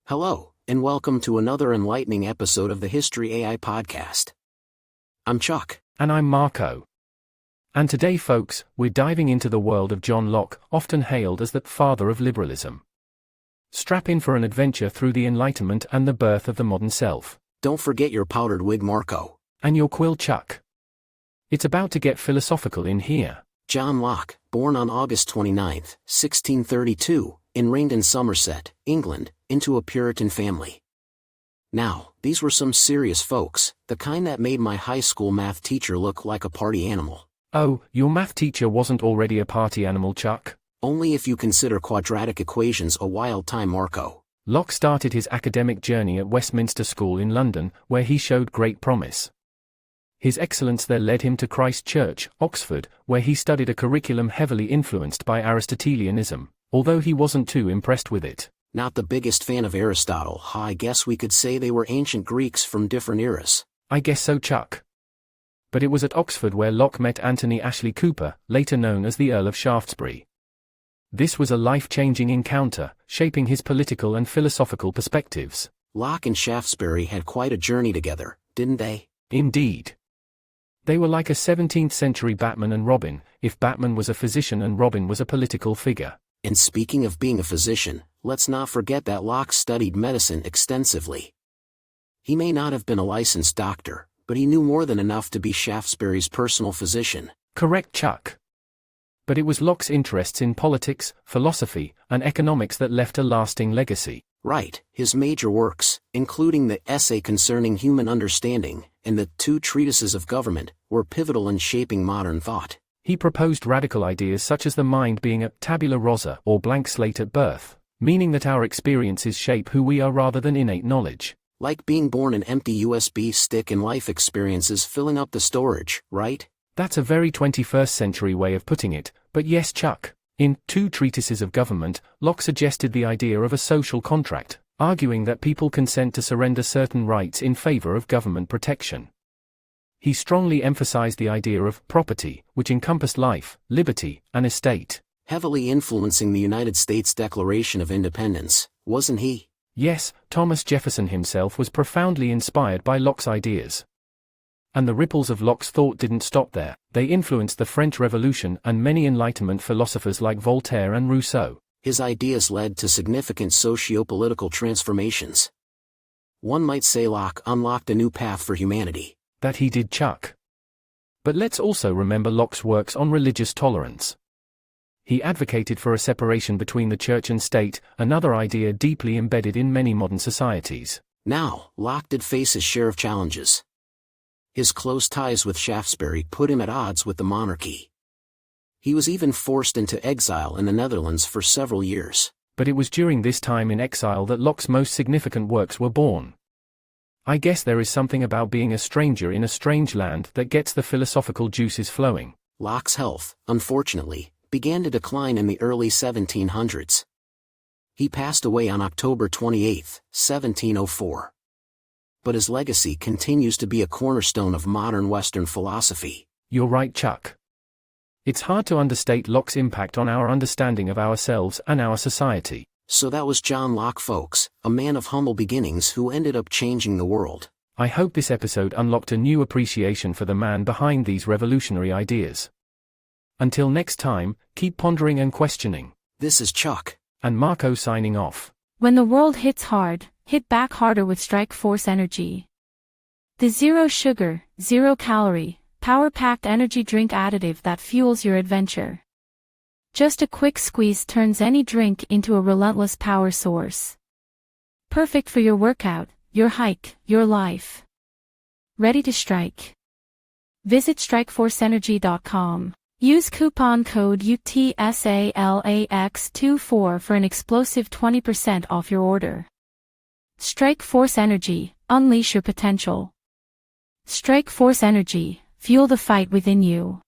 Hello, and welcome to another enlightening episode of the History AI podcast. I'm Chuck. And I'm Marco. And today, folks, we're diving into the world of John Locke, often hailed as the father of liberalism. Strap in for an adventure through the Enlightenment and the birth of the modern self. Don't forget your powdered wig, Marco. And your quill, Chuck. It's about to get philosophical in here. John Locke, born on August 29, 1632, and reigned in Somerset, England, into a Puritan family. Now, these were some serious folks, the kind that made my high school math teacher look like a party animal. Oh, your math teacher wasn't already a party animal, Chuck? Only if you consider quadratic equations a wild time, Marco. Locke started his academic journey at Westminster School in London, where he showed great promise. His excellence there led him to Christ Church, Oxford, where he studied a curriculum heavily influenced by Aristotelianism, although he wasn't too impressed with it. Not the biggest fan of Aristotle. I guess we could say they were ancient Greeks from different eras. I guess so, Chuck. But it was at Oxford where Locke met Anthony Ashley Cooper, later known as the Earl of Shaftesbury. This was a life-changing encounter, shaping his political and philosophical perspectives. Locke and Shaftesbury had quite a journey together, didn't they? Indeed. They were like a 17th-century Batman and Robin, if Batman was a physician and Robin was a political figure. And speaking of being a physician, let's not forget that Locke studied medicine extensively. He may not have been a licensed doctor, but he knew more than enough to be Shaftesbury's personal physician. Correct, Chuck. But it was Locke's interests in politics, philosophy, and economics that left a lasting legacy. Right, his major works, including the Essay Concerning Human Understanding, and the two treatises of government, were pivotal in shaping modern thought. He proposed radical ideas such as the mind being a tabula rasa or blank slate at birth, meaning that our experiences shape who we are rather than innate knowledge. Like being born an empty USB stick and life experiences filling up the storage, right? That's a very 21st century way of putting it, but yes, Chuck. In Two Treatises of Government, Locke suggested the idea of a social contract, arguing that people consent to surrender certain rights in favor of government protection. He strongly emphasized the idea of property, which encompassed life, liberty, and estate. Heavily influencing the United States Declaration of Independence, wasn't he? Yes, Thomas Jefferson himself was profoundly inspired by Locke's ideas. And the ripples of Locke's thought didn't stop there. They influenced the French Revolution and many Enlightenment philosophers like Voltaire and Rousseau. His ideas led to significant socio-political transformations. One might say Locke unlocked a new path for humanity. That he did, Chuck. But let's also remember Locke's works on religious tolerance. He advocated for a separation between the church and state, another idea deeply embedded in many modern societies. Now, Locke did face his share of challenges. His close ties with Shaftesbury put him at odds with the monarchy. He was even forced into exile in the Netherlands for several years. But it was during this time in exile that Locke's most significant works were born. I guess there is something about being a stranger in a strange land that gets the philosophical juices flowing. Locke's health, unfortunately, began to decline in the early 1700s. He passed away on October 28, 1704. But his legacy continues to be a cornerstone of modern Western philosophy. You're right, Chuck. It's hard to understate Locke's impact on our understanding of ourselves and our society. So that was John Locke, folks, a man of humble beginnings who ended up changing the world. I hope this episode unlocked a new appreciation for the man behind these revolutionary ideas. Until next time, keep pondering and questioning. This is Chuck. And Marco signing off. When the world hits hard, hit back harder with Strike Force Energy. The zero sugar, zero calorie, power-packed energy drink additive that fuels your adventure. Just a quick squeeze turns any drink into a relentless power source. Perfect for your workout, your hike, your life. Ready to strike. Visit strikeforceenergy.com. Use coupon code UTSALAX24 for an explosive 20% off your order. Strike Force Energy, unleash your potential. Strike Force Energy, fuel the fight within you.